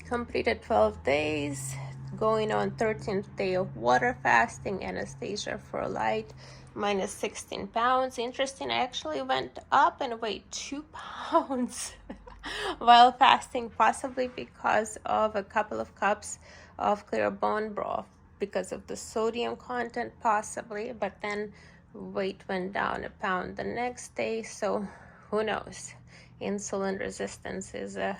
Completed 12 days, going on 13th day of water fasting, anesthesia for light, minus 16 pounds. Interesting, I actually went up and weighed 2 pounds while fasting, possibly because of a couple of cups of clear bone broth, because of the sodium content, possibly, but then weight went down a pound the next day, so who knows. Insulin resistance is a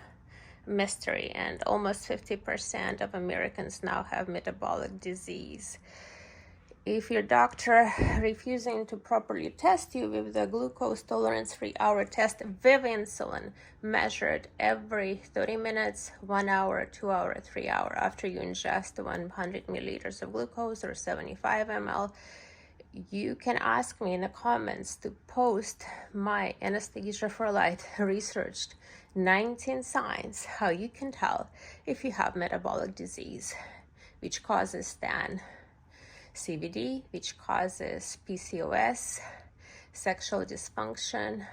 mystery, and almost 50% of Americans now have metabolic disease. If your doctor refusing to properly test you with the glucose tolerance 3-hour test with insulin measured every 30 minutes, 1 hour, 2 hour, 3 hour after you ingest 100 milliliters of glucose or 75 ml, you can ask me in the comments to post my anesthesia for light researched 19 signs how you can tell if you have metabolic disease, which causes then CVD, which causes PCOS, sexual dysfunction,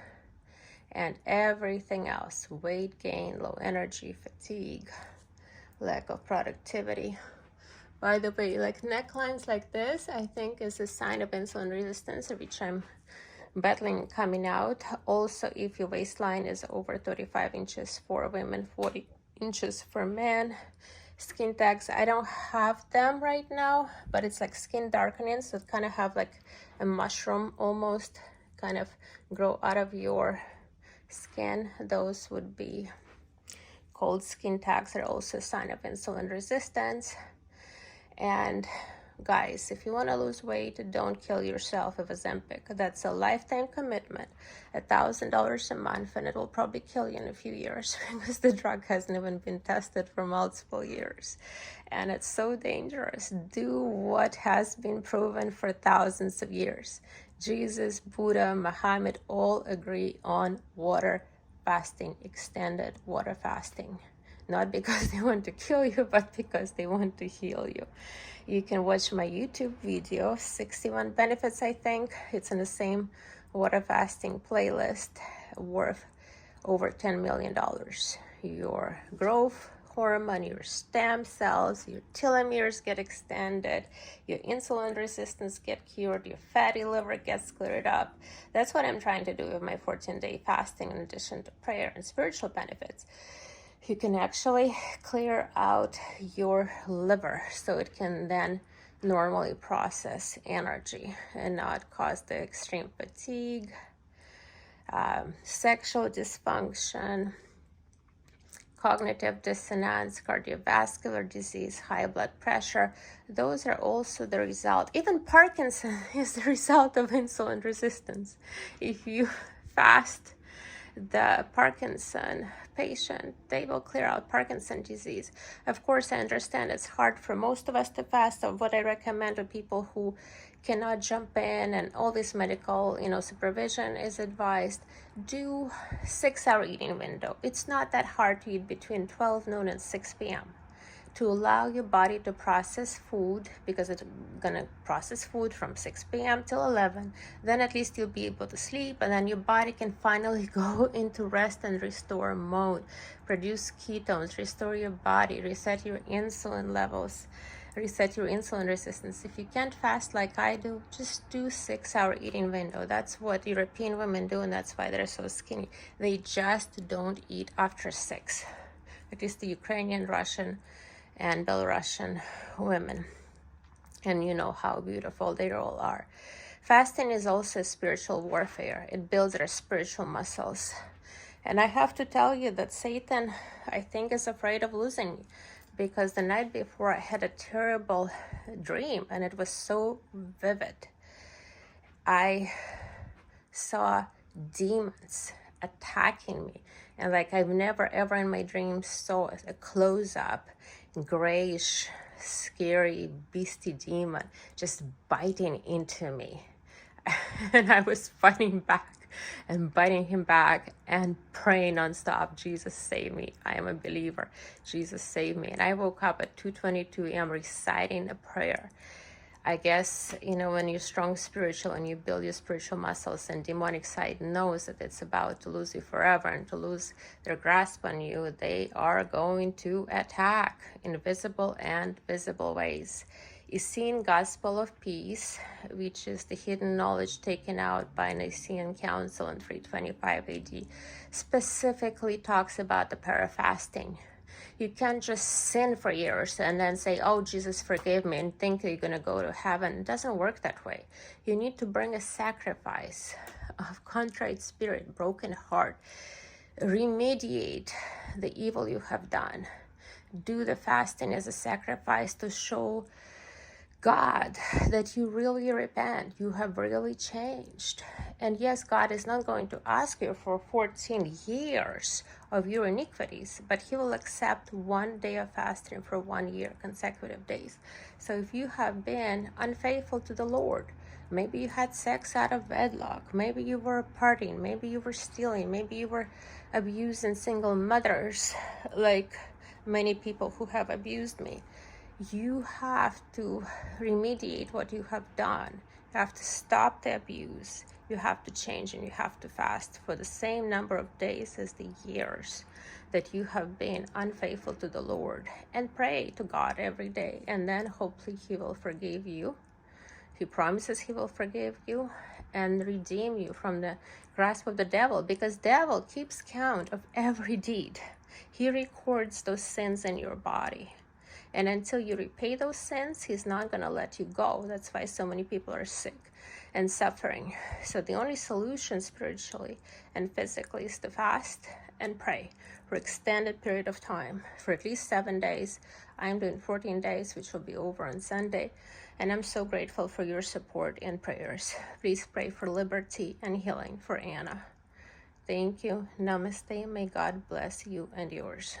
and everything else: weight gain, low energy, fatigue, lack of productivity. By the way, like necklines like this, I think is a sign of insulin resistance, which I'm battling coming out. Also, if your waistline is over 35 inches for women, 40 inches for men. Skin tags, I don't have them right now, but it's like skin darkening, so it kind of have like a mushroom almost kind of grow out of your skin. Those would be cold skin tags, are also a sign of insulin resistance. And guys, if you want to lose weight, don't kill yourself with Ozempic. That's a lifetime commitment, $1,000 a month, and it will probably kill you in a few years because the drug hasn't even been tested for multiple years. And it's so dangerous. Do what has been proven for thousands of years. Jesus, Buddha, Muhammad all agree on water fasting, extended water fasting. Not because they want to kill you, but because they want to heal you. You can watch my YouTube video, 61 benefits, I think. It's in the same water fasting playlist, worth over $10 million. Your growth hormone, your stem cells, your telomeres get extended, your insulin resistance get cured, your fatty liver gets cleared up. That's what I'm trying to do with my 14-day fasting, in addition to prayer and spiritual benefits. You can actually clear out your liver so it can then normally process energy and not cause the extreme fatigue, sexual dysfunction, cognitive dissonance, cardiovascular disease, high blood pressure. Those are also the result. Even Parkinson is the result of insulin resistance. If you fast the Parkinson patient, they will clear out Parkinson disease. Of course, I understand it's hard for most of us to fast. So what I recommend to people who cannot jump in and all this medical, supervision is advised, do 6-hour eating window. It's not that hard to eat between 12 noon and 6 p.m. to allow your body to process food, because it's gonna process food from 6 p.m. till 11. Then at least you'll be able to sleep, and then your body can finally go into rest and restore mode, produce ketones, restore your body, reset your insulin levels, reset your insulin resistance. If you can't fast like I do, just do 6-hour eating window. That's what European women do, and that's why they're so skinny. They just don't eat after 6. At least the Ukrainian, Russian, and Belarusian women, and you know how beautiful they all are. Fasting is also spiritual warfare. It builds our spiritual muscles. And I have to tell you that Satan, I think, is afraid of losing me, because the night before I had a terrible dream, and it was so vivid. I saw demons attacking me, and like I've never ever in my dreams saw a close-up grayish, scary, beastie demon just biting into me. And I was fighting back and biting him back and praying nonstop, Jesus save me, I am a believer, Jesus save me. And I woke up at 2:22 a.m. reciting a prayer. I guess, when you're strong spiritual and you build your spiritual muscles, and demonic side knows that it's about to lose you forever and to lose their grasp on you, they are going to attack in visible and visible ways. Essene Gospel of Peace, which is the hidden knowledge taken out by Nicene Council in 325 AD, specifically talks about the prayer of fasting. You can't just sin for years and then say, oh, Jesus forgave me, and think you're going to go to heaven. It doesn't work that way. You need to bring a sacrifice of contrite spirit, broken heart, remediate the evil you have done. Do the fasting as a sacrifice to show God that you really repent, you have really changed. And yes, God is not going to ask you for 14 years of your iniquities, but he will accept 1 day of fasting for 1 year, consecutive days. So if you have been unfaithful to the Lord, maybe you had sex out of wedlock, maybe you were partying, maybe you were stealing, maybe you were abusing single mothers, like many people who have abused me, you have to remediate what you have done. You have to stop the abuse. You have to change, and you have to fast for the same number of days as the years that you have been unfaithful to the Lord, and pray to God every day, and then hopefully he will forgive you. He promises he will forgive you and redeem you from the grasp of the devil, because devil keeps count of every deed. He records those sins in your body. And until you repay those sins, he's not going to let you go. That's why so many people are sick and suffering. So the only solution spiritually and physically is to fast and pray for extended period of time, for at least 7 days. I'm doing 14 days, which will be over on Sunday. And I'm so grateful for your support and prayers. Please pray for liberty and healing for Anna. Thank you. Namaste. May God bless you and yours.